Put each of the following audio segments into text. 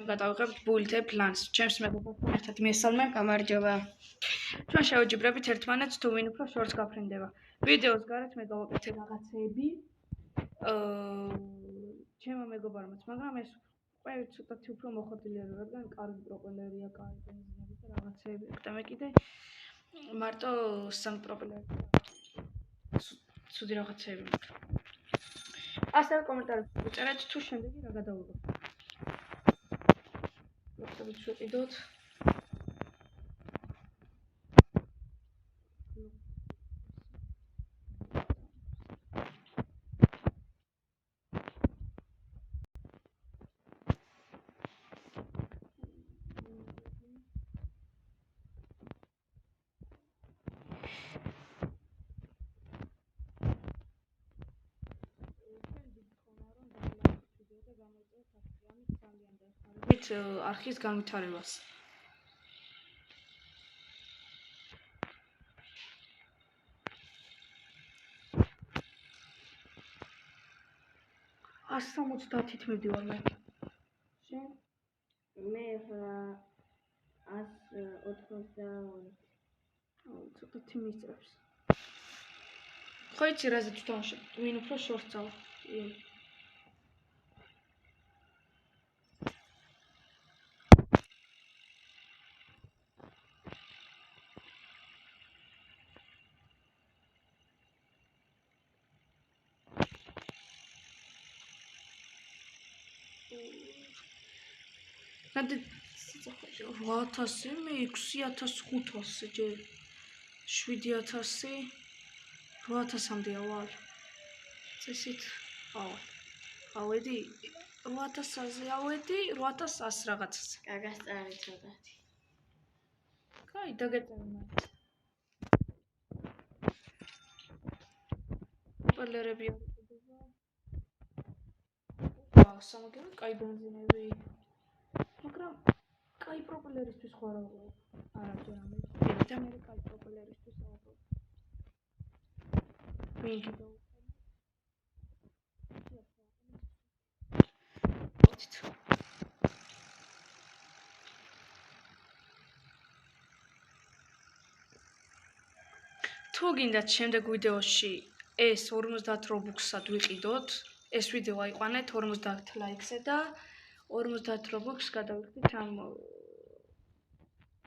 გადავიღებთ ბულტე პლანს. ჩემს მეგობრებთან ერთად მესალმე. გამარჯობა. ჩვენ შევაჯიბრებით ერთმანეთს თუ ვინ უფრო შორს გაფრინდება. ვიდეოს გარეთ მე გავაკეთე რაღაცეები. ჩემო მეგობარმაც, მაგრამ ეს ყველა ცოტათი უფრო მოხდილი არის, რადგან კარგი პროპელერია, კარგი ბენზინები და რაღაცეები აქვს და მე კიდე მარტო 3 პროპელერი. ცუდი რაღაცეები მაქვს. ასევე კომენტარებში უწერეთ თუ შემდეგი რა გადავიღოთ. ვიყიდოთ. არხის განვითარებას. Ας 70-ით მივდივარ მე. შენ? მე 182. ცოტათი მისწრებს. ხო იცი რაზე თვითონშე, ვინ უფრო შორს წავა. Nade 8000, მე 6500 ჯერ 7000 8000-მდე ავალ. წესით ავალ. ავედი 8000-ზე ავედი 8100 რაღაცაზე. კაგას წარი ცოტათი. კაი, დაგეწერე მაინც. პროპელერები არიდება. სამაგერად კაი ბენზინები. მაგრამ კაი პროპელერისთვის ხო არა ვიყო. არა ჯერ ამერიკა და მე კაი პროპელერისთვის ავიღო. ვინგი და თუ გინდათ შემდეგ ვიდეოში ეს 50 რობუქსად ვიყიდოთ, ეს ვიდეო აიყვანეთ 50 ლაიქზე და 50 რობუქს გადავიხდით ამ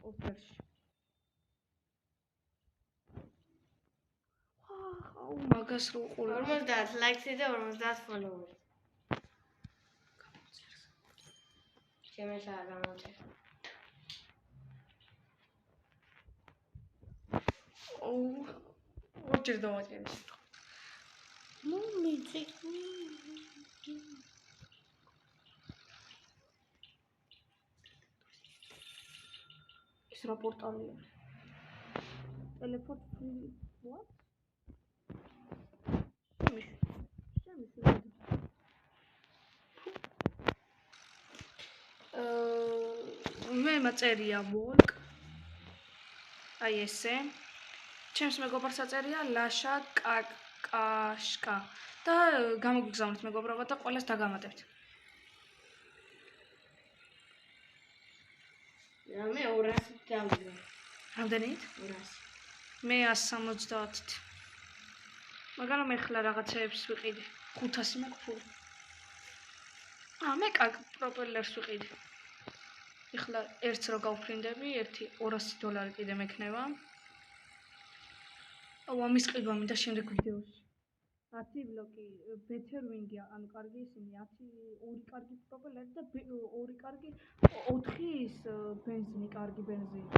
ოფერში. აუ მაგას რო ყოლა 50 ლაიქზე და 50 ფოლოვერი. შემეშა გამოწერე. ოუ ორჯერ დავაწერე. მომიწი. ეს რა პორტალია? Teleport what? მე მაწერია Volk. აი ესე. ჩემს მეგობარს აწერია Lasha Kashka. და გამოგიგზავნით მეგობრობა და ყველას დაგამატებთ. მე 200 დავიღე. რამდენით? 200. მე 170-ით. მაგრამ ეხლა რაღაცეებს ვიყიდი. 500 მაქვს ფული. მე კაკ პროპელერს ვიყიდი. ეხლა ერთს რო გავფრინდები, ერთი $200 კიდე მექნება. აუ ამის ყიდვა მინდა შემდეგ ვიდეოში. 10 ბლოკი better wing-ია, ანუ კარგი ისინი 2 კარგი პროპელერი და 2 კარგი 4 ის ბენზინი, კარგი ბენზინი.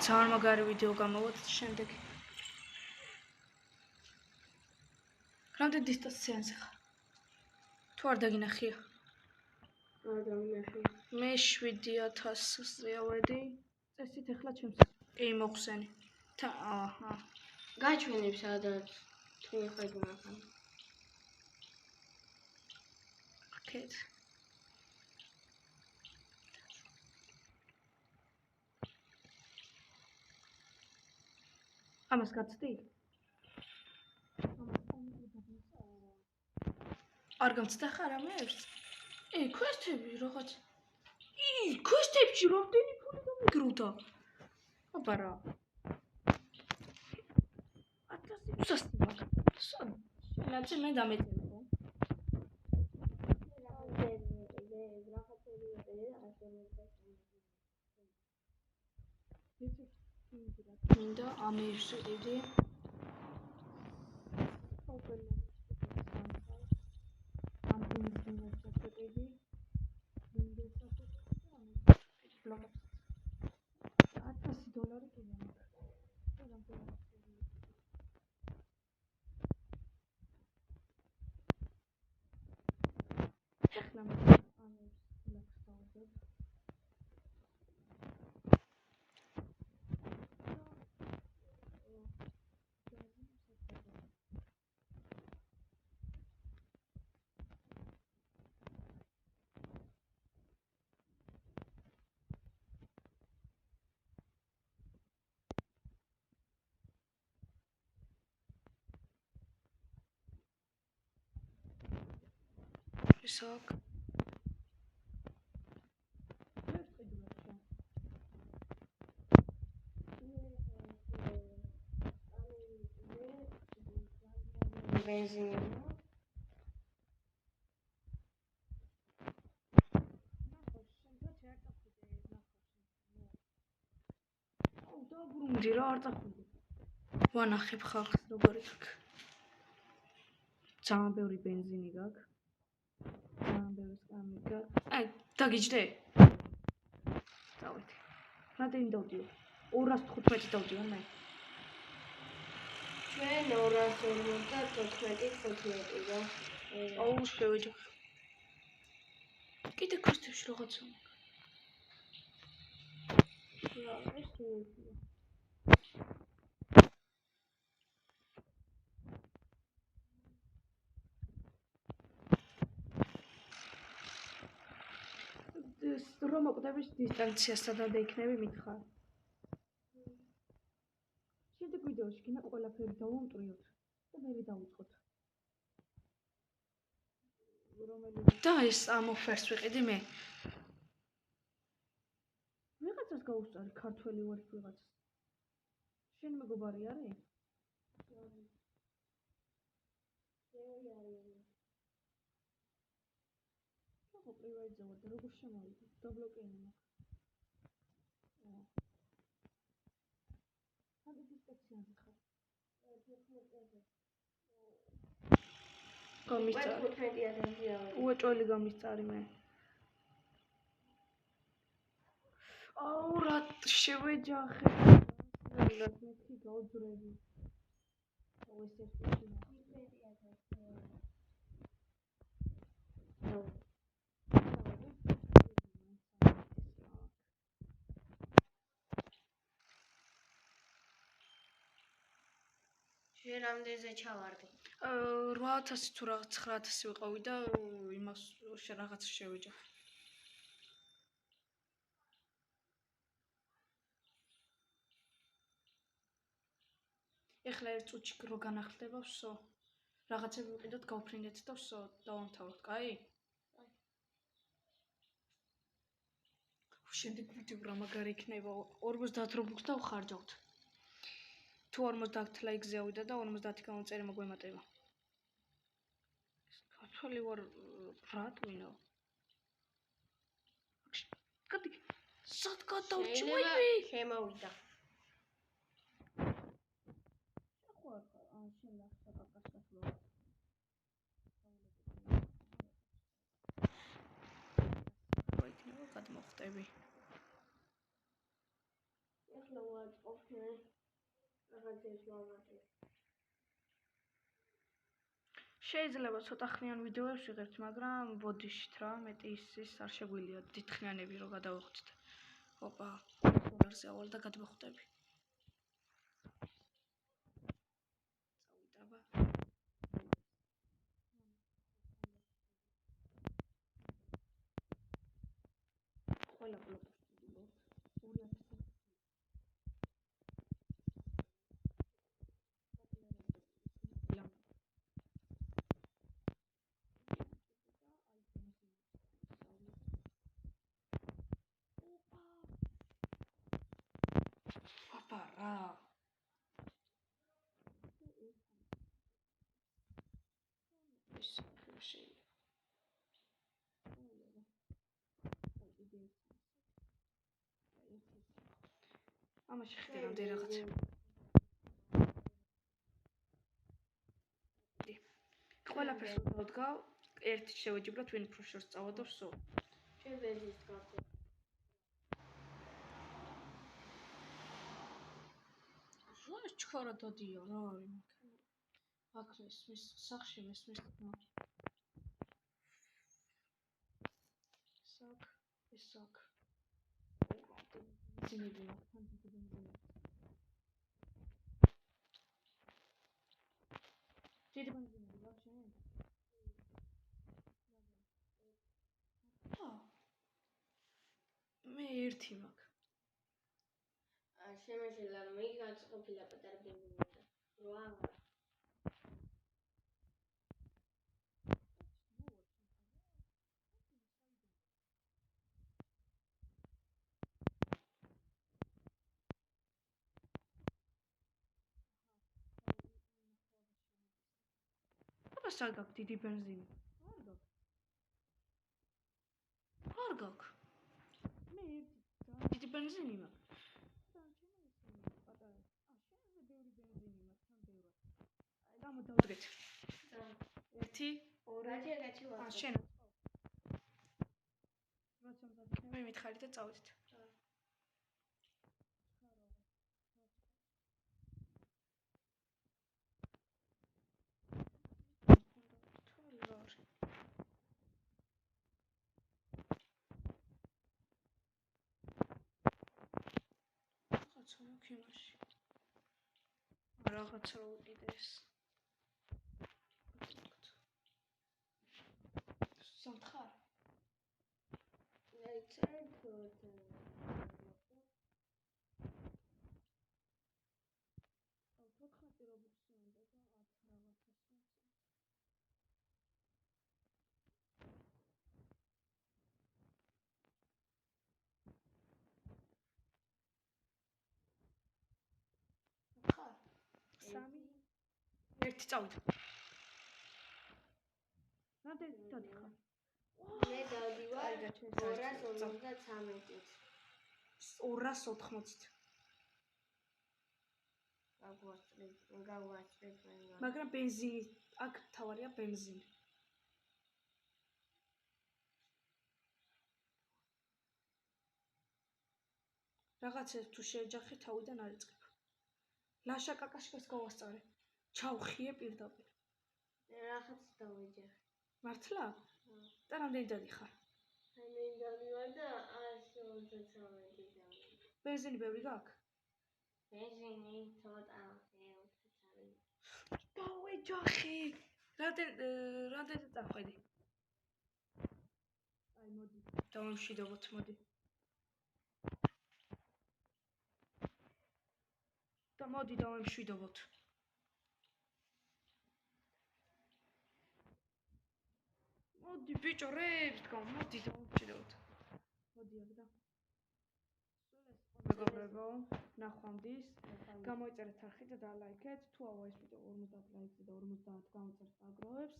ძალიან მაგარი ვიდეო გამოვათ შემდეგ. რამდენი დისტანციაზე ხარ? თუ არ დაგინახია? არ დავინახე. მე 7000-ზე ავედი. წესით ეხლა ჩემს კი მოხსენი. აჰა. გაჩვენებ სადაც თუ ხედავ ახლა. ოკეი. ამას გაცდი? არ გამცდა ხარ ამერს? quest-ები რაღაც. ქუსტებში რამდენი ფული დამიგროვდა? აბა რა. 1000 უსასტი მაგა. შენაც მე დამეწერო. მინდა ამერს ვიყიდე. Isaac. Benzine. დაბრუნდი რა არ წახვიდე. ვანახებ ხალხს როგორ იქ. ძალიან ბევრი ბენზინი გაქვს. ძალიან ბევრი სკამი გაქვს. აი, დაგიჯდე. დავით. რამდენი დავდიო? 215 დავდიო მე. ჩვენ 254 და აუ შევეჯო. კიდე ქუსტებში რაღაცა. რა ეს თუია. რომ მოკვდების დისტანცია სადამდე იქნები მითხარ. შემდეგ ვიდეოში გინდა ყველაფერი დავუმტრიოთ და მე დავუწყოთ. და ეს ამოფერს ვიყიდი მე. ვიღაცას გაუსწარი ქართველი ვარ ვიღაცას. შენ მეგობარი არის? ხო პრივატზე ვარ და როგორ შემოვიდი? დაბლოკეინე მაქვს. Hadi dispetzione ხარ. უეჭველი გამისწარი მე. აუ რა შევეჯახე. რა მეთქი გაუძრები. აუ ეს ერთი. შენ რამდენზე ჩავარდი? 8000 თუ რაღაც 9000 ვიყავი და იმას რაღაც შევეჯახე. ეხლა ერთ წუთში რო განახლდება ვსო. რაღაცები ვიყიდოთ, გავფრინდეთ და ვსო დავამთავროთ, კაი? შემდეგ ვიდეო რა მაგარი იქნება 50 რუბლს დავხარჯავთ. თუ 50 ლაიქზე ავიდა და 50 გამომწერი მოგვემატება. ქართველი ვარ რა ტვინო. კადი სად გადავჭვები? შემოვიდა. შენ ლახსაკაკასაკლო. ვაიქნება გადმოხტები. ეხლა ვაწყობ რაღაცებს ვამატებ. შეიძლება ცოტა ხნიან ვიდეოებს ვიღებთ, მაგრამ ბოდიშით რა, მეტი ის არ შეგვიძლია დიდხნიანები რო გადავიხდით. ოპა, დოლარზე ავალ და გადმოხტები. წავიდაბა. ყველა ბლოკში ვიდეო 2000 რა. ეს ამაში ხდება რამდენი რაღაცა. ყველაფერს დავდგავ, ერთი შევეჯიბროთ, ვინ უფრო შორს წავადო, სულ. ჩვენ ბენზინს გავხსოვთ. რა ჩქარა დადია, რა არის მაქ. აქ მის სახში მის საკ, ეს საკ. ძინები მაგთან ძინები. დიდი ბენზინები გაქვს შენ? მე ერთი მაქვს. შემეშელა რომ იგი განწყობილა პატარა ბენზინი. 8. აბა საგაკ დიდი ბენზინი. არ გაქვს. მე ერთი დიდი ბენზინი მაქვს. პატარა. შენზე ბევრი ბენზინი მაქვს, თან ბევრად. აი გამოდავდგეთ. 1 2 გაჩი ვარ. შენ. როცა მე მითხარი და წავედით. ქიმაში. რაღაც რო უკიდეს. სამთხარ. აი წერეთ. აუ 14 რობოტი უნდა და 10 რაღაცას. ხარ. 3 1 წავიდე. რამდენი დადიხარ? მე დავდივარ 253-ით. 280-ით. გაგვასწრებ. მაგრამ ბენზინი აქ თავარია ბენზინი. რაღაცებს თუ შეეჯახე თავიდან არ იწყებ. ლაშა კაკაშკას გავასწარე. ჩავხიე პირდაპირ. რაღაც დავეჯახე. მართლა? და რამდენი დადიხარ? მე დავდივარ და 153-ით. ბენზინი ბევრი გაქვს? ბენზინი ცოტა არის. დავეჯახე. რამდენი წახვედი? აი მოდი. დავამშვიდობოთ, მოდი. და მოდი დავამშვიდობოთ. მოდი ბიჭო რეებს დგავ, მოდი დავამშვიდობოთ. მოდი აქ და. სულ ეს მეგობრებო, ნახვამდის. გამოიწერეთ არხი და დალაიქეთ. თუ ავა ეს ვიდეო 50 ლაიქზე და 50 გამოიწერეთ აგროვებს.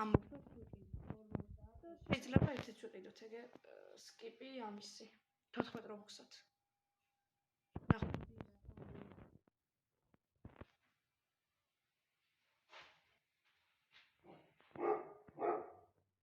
ამოხდეთ ვიყიდოთ 50 და შეიძლება ისიც ვიყიდოთ, ეგე სკიპი ამისი 14 რობოქსად. ნახვამდის.